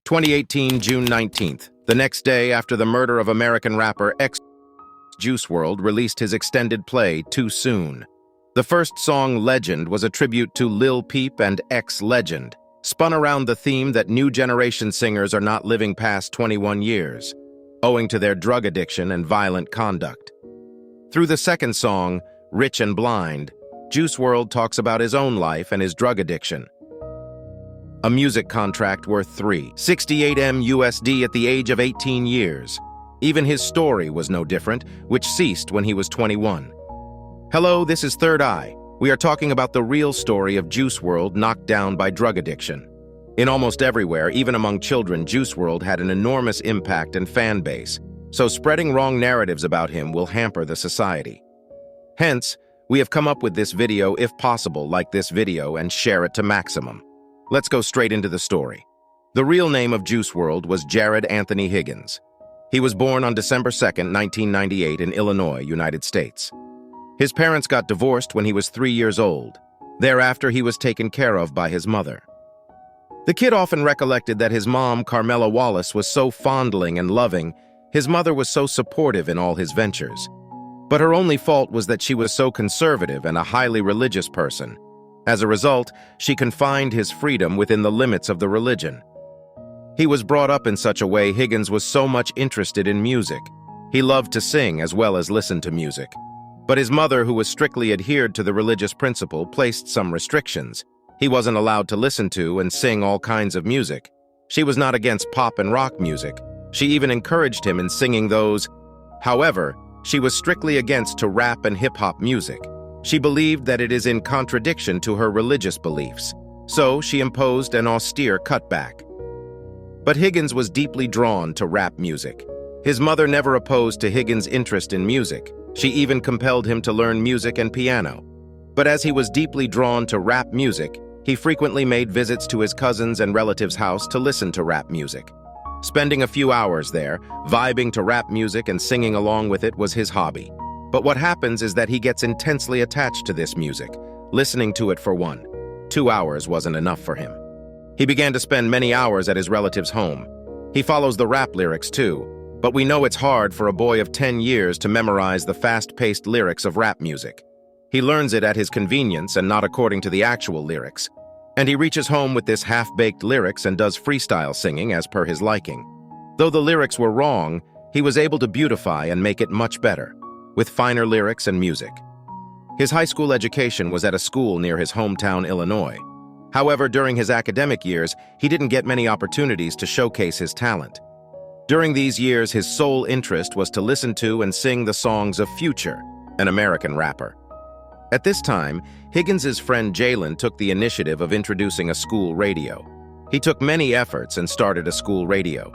2018, June 19th. The next day after the murder of American rapper Juice WRLD released his extended play, Too Soon. The first song, Legend, was a tribute to Lil Peep and Legend, spun around the theme that new generation singers are not living past 21 years, owing to their drug addiction and violent conduct. Through the second song, Rich and Blind, Juice WRLD talks about his own life and his drug addiction. A music contract worth $368 USD at the age of 18 years. Even his story was no different, which ceased when he was 21. Hello, this is ThirdEYE. We are talking about the real story of Juice WRLD knocked down by drug addiction. In almost everywhere, even among children, Juice WRLD had an enormous impact and fan base, so spreading wrong narratives about him will hamper the society. Hence, we have come up with this video. If possible, like this video and share it to maximum. Let's go straight into the story. The real name of Juice WRLD was Jarad Anthony Higgins. He was born on December 2, 1998 in Illinois, United States. His parents got divorced when he was 3 years old. Thereafter, he was taken care of by his mother. The kid often recollected that his mom, Carmela Wallace, was so fondling and loving. His mother was so supportive in all his ventures. But her only fault was that she was so conservative and a highly religious person. As a result, she confined his freedom within the limits of the religion. He was brought up in such a way. Higgins was so much interested in music. He loved to sing as well as listen to music. But his mother, who was strictly adhered to the religious principle, placed some restrictions. He wasn't allowed to listen to and sing all kinds of music. She was not against pop and rock music. She even encouraged him in singing those. However, she was strictly against to rap and hip-hop music. She believed that it is in contradiction to her religious beliefs, so she imposed an austere cutback. But Higgins was deeply drawn to rap music. His mother never opposed to Higgins' interest in music. She even compelled him to learn music and piano. But as he was deeply drawn to rap music, he frequently made visits to his cousins' and relatives' house to listen to rap music. Spending a few hours there, vibing to rap music and singing along with it was his hobby. But what happens is that he gets intensely attached to this music, listening to it for 2 hours wasn't enough for him. He began to spend many hours at his relative's home. He follows the rap lyrics too, but we know it's hard for a boy of 10 years to memorize the fast-paced lyrics of rap music. He learns it at his convenience and not according to the actual lyrics. And he reaches home with this half-baked lyrics and does freestyle singing as per his liking. Though the lyrics were wrong, he was able to beautify and make it much better, with finer lyrics and music. His high school education was at a school near his hometown, Illinois. However, during his academic years, he didn't get many opportunities to showcase his talent. During these years, his sole interest was to listen to and sing the songs of Future, an American rapper. At this time, Higgins' friend Jalen took the initiative of introducing a school radio. He took many efforts and started a school radio.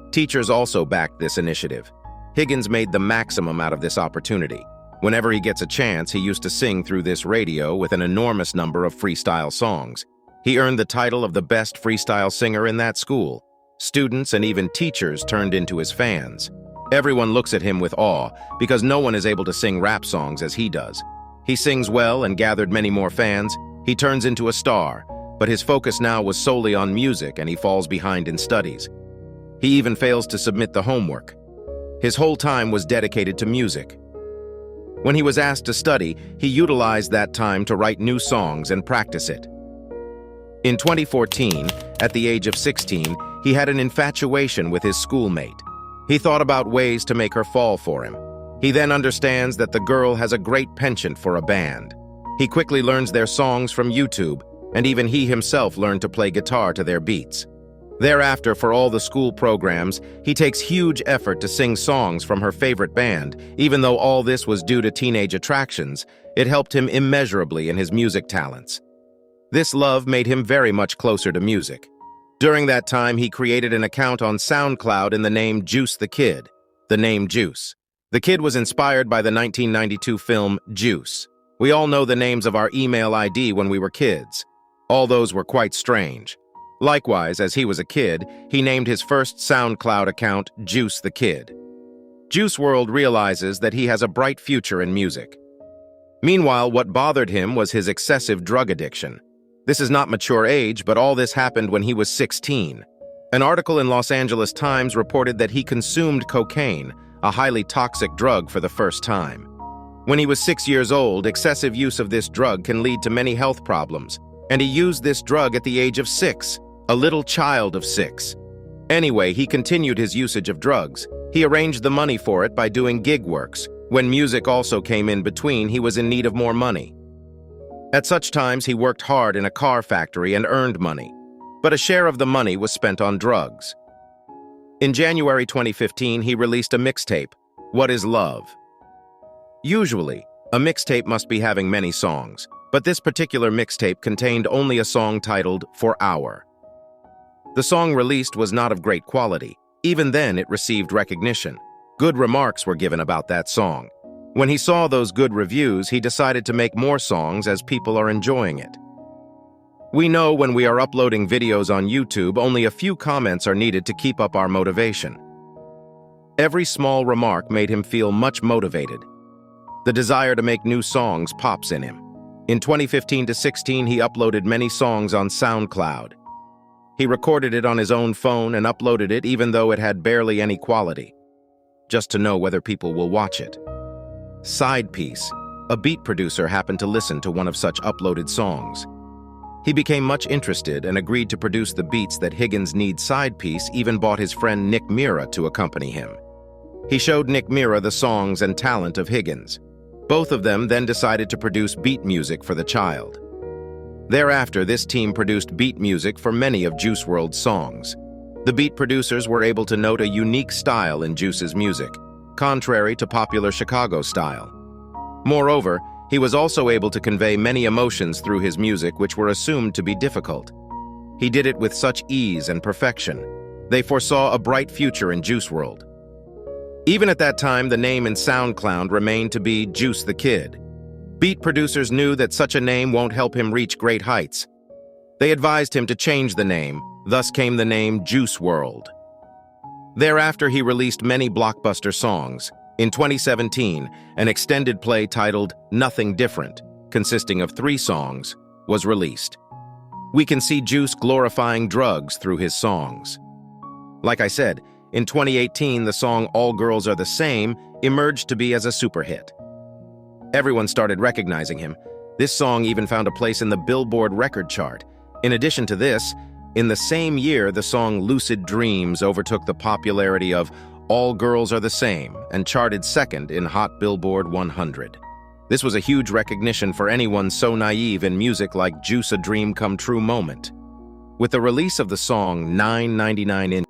Teachers also backed this initiative. Higgins made the maximum out of this opportunity. Whenever he gets a chance, he used to sing through this radio with an enormous number of freestyle songs. He earned the title of the best freestyle singer in that school. Students and even teachers turned into his fans. Everyone looks at him with awe because no one is able to sing rap songs as he does. He sings well and gathered many more fans. He turns into a star, but his focus now was solely on music and he falls behind in studies. He even fails to submit the homework. His whole time was dedicated to music. When he was asked to study, he utilized that time to write new songs and practice it. In 2014, at the age of 16, he had an infatuation with his schoolmate. He thought about ways to make her fall for him. He then understands that the girl has a great penchant for a band. He quickly learns their songs from YouTube, and even he himself learned to play guitar to their beats. Thereafter, for all the school programs, he takes huge effort to sing songs from her favorite band. Even though all this was due to teenage attractions, it helped him immeasurably in his music talents. This love made him very much closer to music. During that time, he created an account on Soundcloud in the name Juice the Kid, the name Juice. The kid was inspired by the 1992 film Juice. We all know the names of our email ID when we were kids. All those were quite strange. Likewise, as he was a kid, he named his first SoundCloud account Juice the Kid. Juice WRLD realizes that he has a bright future in music. Meanwhile, what bothered him was his excessive drug addiction. This is not mature age, but all this happened when he was 16. An article in Los Angeles Times reported that he consumed cocaine, a highly toxic drug, for the first time. When he was 6 years old, excessive use of this drug can lead to many health problems, and he used this drug at the age of 6, a little child of 6. Anyway, he continued his usage of drugs. He arranged the money for it by doing gig works. When music also came in between, he was in need of more money. At such times, he worked hard in a car factory and earned money, but a share of the money was spent on drugs. In January 2015, he released a mixtape, What Is Love? Usually, a mixtape must be having many songs, but this particular mixtape contained only a song titled For Hour. The song released was not of great quality. Even then, it received recognition. Good remarks were given about that song. When he saw those good reviews, he decided to make more songs as people are enjoying it. We know when we are uploading videos on YouTube, only a few comments are needed to keep up our motivation. Every small remark made him feel much motivated. The desire to make new songs pops in him. In 2015 to 16, he uploaded many songs on Soundcloud. He recorded it on his own phone and uploaded it even though it had barely any quality, just to know whether people will watch it. Side Piece, a beat producer, happened to listen to one of such uploaded songs. He became much interested and agreed to produce the beats that Higgins needs. Side Piece even bought his friend Nick Mira to accompany him. He showed Nick Mira the songs and talent of Higgins. Both of them then decided to produce beat music for the child. Thereafter, this team produced beat music for many of Juice WRLD's songs. The beat producers were able to note a unique style in Juice's music, contrary to popular Chicago style. Moreover, he was also able to convey many emotions through his music which were assumed to be difficult. He did it with such ease and perfection. They foresaw a bright future in Juice WRLD. Even at that time, the name in SoundCloud remained to be Juice the Kid. Beat producers knew that such a name won't help him reach great heights. They advised him to change the name, thus came the name Juice WRLD. Thereafter, he released many blockbuster songs. In 2017, an extended play titled Nothing Different, consisting of 3 songs, was released. We can see Juice glorifying drugs through his songs. Like I said, in 2018, the song All Girls Are the Same emerged to be as a super hit. Everyone started recognizing him. This song even found a place in the Billboard record chart. In addition to this, in the same year, the song Lucid Dreams overtook the popularity of All Girls Are the Same and charted second in Hot Billboard 100. This was a huge recognition for anyone so naive in music like Juice, a dream come true moment. With the release of the song 999 in,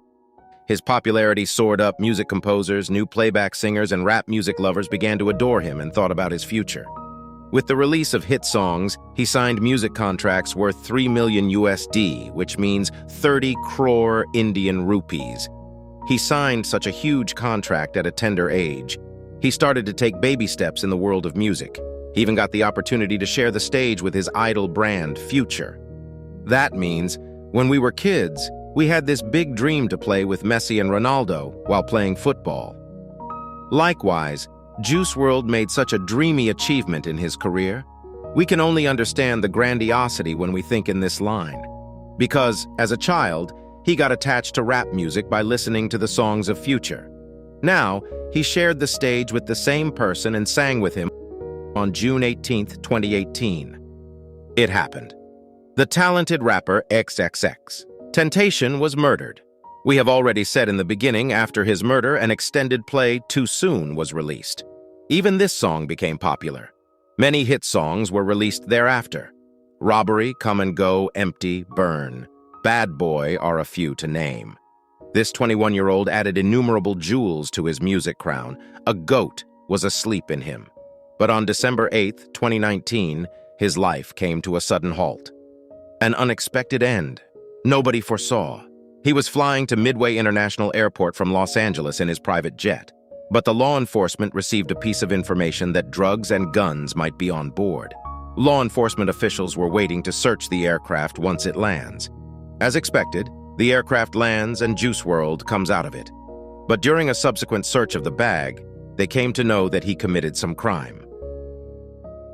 his popularity soared up. Music composers, new playback singers, and rap music lovers began to adore him and thought about his future. With the release of hit songs, he signed music contracts worth $3 million USD, which means 30 crore Indian rupees. He signed such a huge contract at a tender age. He started to take baby steps in the world of music. He even got the opportunity to share the stage with his idol brand, Future. That means, when we were kids, we had this big dream to play with Messi and Ronaldo while playing football. Likewise, Juice WRLD made such a dreamy achievement in his career. We can only understand the grandiosity when we think in this line. Because, as a child, he got attached to rap music by listening to the songs of Future. Now, he shared the stage with the same person and sang with him on June 18, 2018. It happened. The talented rapper XXXTENTACION was murdered. We have already said in the beginning, after his murder, an extended play, Too Soon, was released. Even this song became popular. Many hit songs were released thereafter. Robbery, Come and Go, Empty, Burn, Bad Boy are a few to name. This 21-year-old added innumerable jewels to his music crown. A goat was asleep in him. But on December 8, 2019, his life came to a sudden halt. An unexpected end. Nobody foresaw. He was flying to Midway International Airport from Los Angeles in his private jet. But the law enforcement received a piece of information that drugs and guns might be on board. Law enforcement officials were waiting to search the aircraft once it lands. As expected, the aircraft lands and Juice WRLD comes out of it. But during a subsequent search of the bag, they came to know that he committed some crime.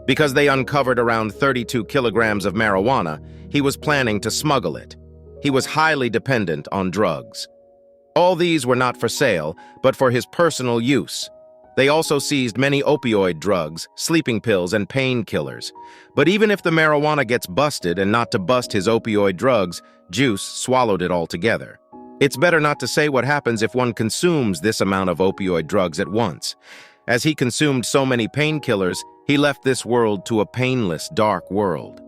Because they uncovered around 32 kilograms of marijuana, he was planning to smuggle it. he was highly dependent on drugs. All these were not for sale, but for his personal use. They also seized many opioid drugs, sleeping pills, and painkillers. But even if the marijuana gets busted and not to bust his opioid drugs, Juice swallowed it all together. It's better not to say what happens if one consumes this amount of opioid drugs at once. As he consumed so many painkillers, he left this world to a painless, dark world.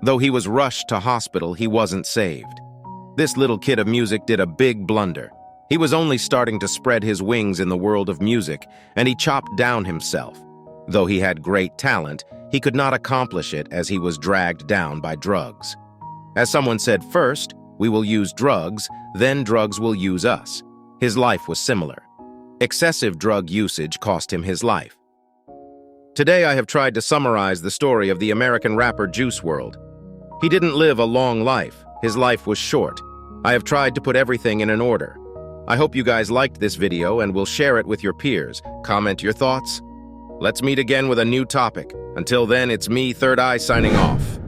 Though he was rushed to hospital, he wasn't saved. This little kid of music did a big blunder. He was only starting to spread his wings in the world of music, and he chopped down himself. Though he had great talent, he could not accomplish it as he was dragged down by drugs. As someone said, first, we will use drugs, then drugs will use us. His life was similar. Excessive drug usage cost him his life. Today I have tried to summarize the story of the American rapper Juice WRLD. He didn't live a long life. His life was short. I have tried to put everything in an order. I hope you guys liked this video and will share it with your peers. Comment your thoughts. Let's meet again with a new topic. Until then, it's me, ThirdEYE, signing off.